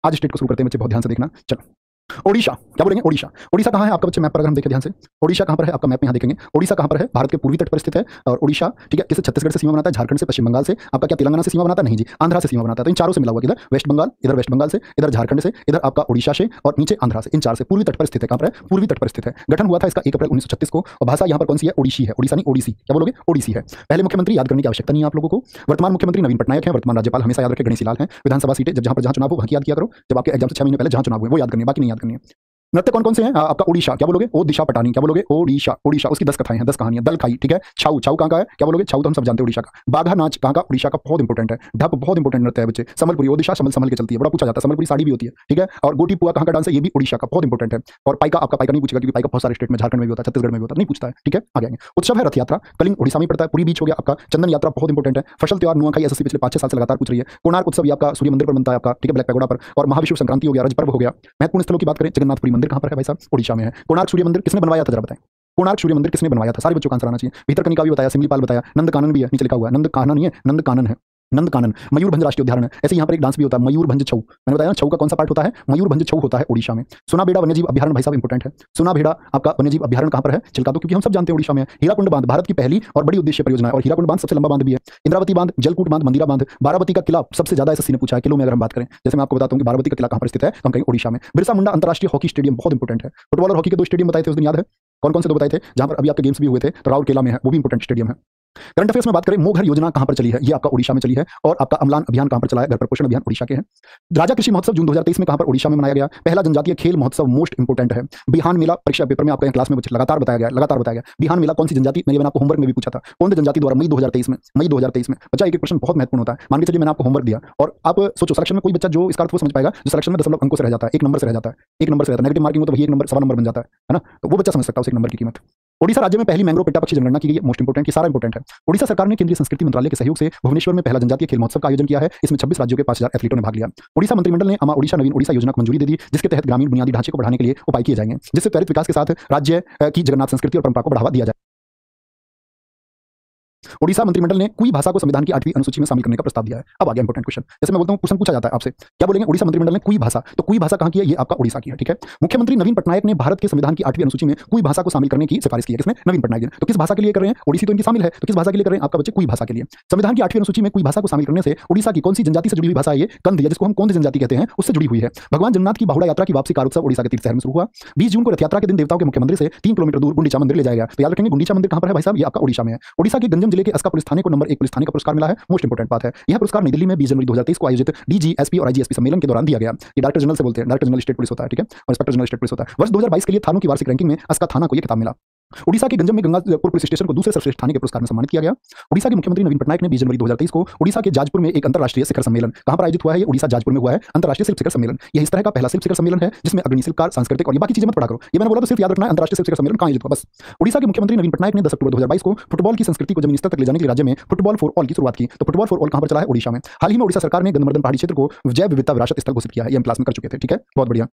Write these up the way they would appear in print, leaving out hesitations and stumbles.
आज स्टेट को शुरू करते हैं बच्चे, बहुत ध्यान से देखना। चलो, ओडिशा क्या बोलेंगे? ओडिशा। ओडिशा कहाँ है आपका बच्चे मैप पर? अगर हम देखें ध्यान से, ओडिशा कहाँ पर है आपका मैप में? यहाँ देखेंगे ओडिशा कहाँ पर है, भारत के पूर्वी तट पर स्थित है। और ओडिशा ठीक है, किस छत्तीसगढ़ से सीमा बनाता है, झारखंड से, पश्चिम बंगाल से, आपका क्या तेलंगाना से सीमा बनाता है? नहीं जी, आंध्रा से सीमा बनाता है। तो इन चारों से मिला हुआ, इधर वेस्ट बंगाल, इधर वेस्ट बंगाल से, इधर झारखंड से, इधर आपका ओडिशा से और नीचे आंध्रा से, इन चार से पूर्वी तट पर स्थित है। कहाँ पर है? पूर्वी तट पर स्थित है। गठन हुआ था इसका 1 अप्रैल 1936 को। और भाषा यहाँ पर कौन सी है? ओडिसी है। ओडिशा नहीं, ओडिसी। क्या बोलोगे? ओडिसी है। पहले मुख्यमंत्री याद करने की आवश्यकता नहीं है आप लोगों को। वर्तमान मुख्यमंत्री नवीन पटनायक है। वर्तमान राज्यपाल हमेशा याद रखें गणेशी लाल है। विधानसभा सीटें जब जहाँ चुनाव हो वहाँ की याद किया करो। जब आपके एग्जाम से 6 महीने पहले जहाँ चुनाव हुए वो याद करनी है, बाकी नहीं याद करनी है। नृत्य कौन कौन से हैं आपका? ओडिशा। क्या बोलोगे? ओ दिशा पटानी। क्या बोलोगे? ओडिशा। ओडिशा उसकी 10 कथाएं हैं, 10 कहानियां। दल खाई ठीक है। छाऊ, छाऊ कहाँ का है? क्या बोलोगे? छाऊ तो हम सब जानते हैं ओडिशा का। बाघा नाच कहाँ का? ओडिशा का, बहुत इंपॉर्टेंट है। ढप बहुत इंपॉर्टेंट नृत्य है बच्चे। संबलपुरी, ओडिशा संबल संभल के चलती है, बड़ा पूछा जाता है। संबलपुरी साड़ी भी होती है ठीक है। और गोटी पुआ कहाँ का डांस है? ये भी ओडिशा का, बहुत इंपॉर्टेंट है। और पाइका, आपका पाइका नहीं पूछेगा क्योंकि पाइका बहुत सारे स्टेट में, झारखंड में भी होता है, छत्तीसगढ़ में भी होता है, नहीं पूछता है ठीक है। आ जाएंगे। उत्सव है रथ यात्रा, कलिंग ओडिशा में पड़ता है। पूरी बीच हो गया आपका। चंदन यात्रा बहुत इंपॉर्टेंट है। फसल त्योहार नुआखाई एसएससी पिछले 5-6 साल से लगातार पूछ रही है। कोणार्क उत्सव ये आपका सूर्य मंदिर पर बनता है आपका ठीक है, ब्लैक पैगोडा पर। और महाविष्णु संक्रांति हो गया, रज पर्व हो गया। महत्वपूर्ण स्थलों की बात करें, जगन्नाथपुरी मंदिर कहाँ पर है भाई साहब? ओडिशा में है। कोणार्क सूर्य मंदिर किसने बनवाया था जरा बताएं? कोणार्क सूर्य मंदिर किसने बनवाया था? सारे बच्चों का आंसर आना चाहिए। भीतरकनिका भी बताया, सिमलीपाल बताया, नंदकानन भी है, नीचे लिखा हुआ है। नंदकानन नहीं है, नंदकानन है। नंदकानन। मयूरभंज राष्ट्रीय उद्यान है। ऐसे यहाँ पर एक डांस भी होता है, मयूरभंज छऊ। मैंने बताया ना, छऊ का कौन सा पार्ट होता है? मयूरभंज छऊ होता है ओडिशा में। सुनाबेड़ा वन्यजीव अभ्यारण्य भाई साहब इंपॉर्टेंट है। सुनाबेड़ा आपका वन्यजीव अभ्यारण्य कहाँ पर है? चिल्कादू, क्योंकि हम सब जानते हैं ओडिशा में है। हीराकुंड बांध भारत की पहली और बड़ी उद्देश्य परियोजना है। और हीराकुंड बांध सबसे लंबा बांध भी है। इंद्रावती बांध, जलकूट बांध, मंदिरा बांध, बारावती का किला सबसे ज्यादा एसएससी ने पूछा है किलो में। अगर हम बात करें, जैसे मैं आपको बताता हूँ कि बारावती का किला कहाँ पर स्थित है, तो हम कहेंगे ओडिशा में। बिरसा मुंडा अंतरराष्ट्रीय हॉकी स्टेडियम बहुत इंपॉर्टेंट है। फुटबॉल और हॉकी के 2 स्टेडियम बताए थे उस दिन, याद है? कौन कौन से 2 बताए थे जहां पर अभी आपके गेम्स भी हुए थे? तो राउरकेला में है, वो भी इंपॉर्टेंट स्टेडियम है। करंट अफेयर्स में बात करें, मोघर योजना कहां पर चली है? ये आपका ओडिशा में चली है। और आपका अम्लान अभियान कहां पर चला है? घर पर पोषण अभियान ओडिशा के हैं। राजा कृषि महोत्सव जून 2023 में कहां पर? ओडिशा में मनाया गया। पहला जनजातीय खेल महोत्सव मोस्ट इंपोर्टेंट है। बिहान मेला परीक्षा पेपर में आपका क्लास में लगातार बताया गया। बिहान मेला कौन सी जनजाति? मैंने आपको होमवर्क में भी पूछा था, कौन सी जनजाति द्वारा? मई 2023 में बच्चा एक प्रश्न बहुत महत्वपूर्ण होता है। मान के चलिए मैंने आपको होमवर्क दिया और आप सोचो सिलेक्शन में कोई बच्चा जो इसका अर्थ वो समझ पाएगा, जो सिलेक्शन में 10 अंकों से रह जाता है, 1 नंबर से रह जाता है, 1 नंबर से रहता है, नेगेटिव मार्किंग हो तो वही 1 नंबर, सवा नंबर बन जाता है ना। तो वो बच्चा समझ सकता है उस 1 नंबर की कीमत। ओडिशा राज्य में पहली मैंग्रोव पेट्टा पक्षी जनगणना की गई है, मोस्ट इंपोर्टेंट, ये सारा इंपोर्टेंट है। ओडिशा सरकार ने केंद्रीय संस्कृति मंत्रालय के सहयोग से भुवनेश्वर में पहला जनजातीय खेल महोत्सव का आयोजन किया है। इसमें 26 राज्यों के 5000 एथलीटों ने भाग लिया। ओडिशा मंत्रिमंडल ने अमा ओडिशा नवीन ओडिशा योजना को मंजूरी दे दी, जिसके तहत ग्रामीण बुनियादी ढांचे को बढ़ाने के लिए उपाय किए जाएंगे, जिससे त्वरित विकास के साथ राज्य की जगन्नाथ संस्कृति और परंपरा को बढ़ावा दिया जाए। ओडिशा मंत्रिमंडल ने कुई भाषा को संविधान की 8वीं अनुसूची में शामिल करने का प्रस्ताव दिया है। अब आ गया इंपॉर्टेंट क्वेश्चन। जैसे मैं बोलता हूं, क्वेश्चन पूछा जाता है आपसे, क्या बोलेंगे? ओडिशा मंत्रिमंडल ने कुई भाषा, तो कुई भाषा कहां की है? ये आपका ओडिशा की है ठीक है। मुख्यमंत्री नवीन पटनायक ने भारत के संविधान की 8वीं अनुसूची में कुई भाषा को शामिल करने की सिफारिश की है। किसने? नवीन पटनायक ने। तो किस भाषा के लिए कर रहे हैं? ओडिसी तो इनकी शामिल है, तो किस भाषा के लिए कर रहे हैं आपका बच्चे? कुई भाषा के लिए। संविधान की 8वीं अनुसूची में कुई भाषा को शामिल करने से ओडिशा की कौन सी जनजाति से जुड़ी हुई भाषा है? ये कंध, जिसको हम कौन जनजाति कहते हैं, उससे जुड़ी हुई है। भगवान जगन्नाथ की बाहुड़ा यात्रा की वापसी का उत्सव ओडिशा के तीर्थ शहर में शुरू हुआ। 20 जून को रथ यात्रा के दिन देवताओं के मुख्य मंदिर से 3 किलोमीटर दूर गुंडीचा मंदिर ले जाया गया। तो याद रखेंगे गुंडीचा मंदिर कहां पर है भाई साहब? ये आपका ओडिशा में है। ओडिशा के गंजम जिले के अस्का पुलिस थाने को नंबर 1 पुलिस थाने का पुरस्कार मिला है, मोस्ट इंपोर्टेंट बात है। यह पुरस्कार नई दिल्ली में 20 जनवरी 2023 को आयोजित डीजी, एसपी और आईजीएसपी सम्मेलन के दौरान दिया गया। ये डायरेक्टर जनरल से बोलते हैं, डायरेक्टर जनरल स्टेट पुलिस होता है ठीक है, और इंस्पेक्टर जनरल स्टेट पुलिस होता है। वर्ष 2022 के लिए थानों की वार्षिक रैंकिंग में अस्का थाना को यह खिताब मिला। ओडिशा के गंजम में गंगापुर पुलिस स्टेशन को दूसरे सर्वश्रेष्ठ थाने के पुरस्कार में सम्मानित किया गया। ओडिशा के मुख्यमंत्री नवीन पटनायक ने 20 जनवरी 2023 को ओडिशा के जाजपुर में एक अंतरराष्ट्रीय शिखर सम्मेलन, कहां पर आयोजित हुआ है? ये ओडिशा जाजपुर में हुआ है अंतरराष्ट्रीय शिल्प शिखर सम्मेलन। यह इस तरह का पहला शिल्प शिखर सम्मेलन है जिसमें अग्रणी शिल्पकार, सांस्कृतिक और ये बाकी चीजें मत पढ़ा करो, ये मैंने बोला तो सिर्फ याद रखना है अंतरराष्ट्रीय शिल्प शिखर सम्मेलन कहां आयोजित हुआ बस। ओडिशा के मुख्यमंत्री नवीन पटनायक ने 10 अक्टूबर 2022 को फुटबॉल की संस्कृति को जमीनी स्तर तक ले जाने के लिए राज्य में फुटबॉल फॉर ऑल की शुरुआत की। तो फुटबॉल फॉर ऑल कहां पर चला है? ओडिशा में। हाल ही में ओडिशा सरकार ने गंधमर्दन पहाड़ी क्षेत्र को जैव विविधता विरासत स्थल घोषित किया है, ये हम क्लास में कर चुके थे ठीक है, बहुत बढ़िया।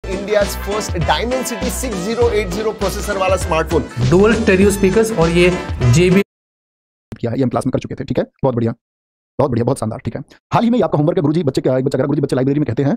India's first Dimensity 6080 प्रोसेसर वाला स्मार्टफोन, डुअल स्टेरियो स्पीकर्स और ये JBL किया है, ये हम क्लास में कर चुके थे ठीक है, बहुत बढ़िया, बहुत बढ़िया, बहुत शानदार ठीक है। हाल ही में आपका होमवर्क है गुरुजी बच्चे, अगर गुरुजी बच्चे लाइब्रेरी में कहते हैं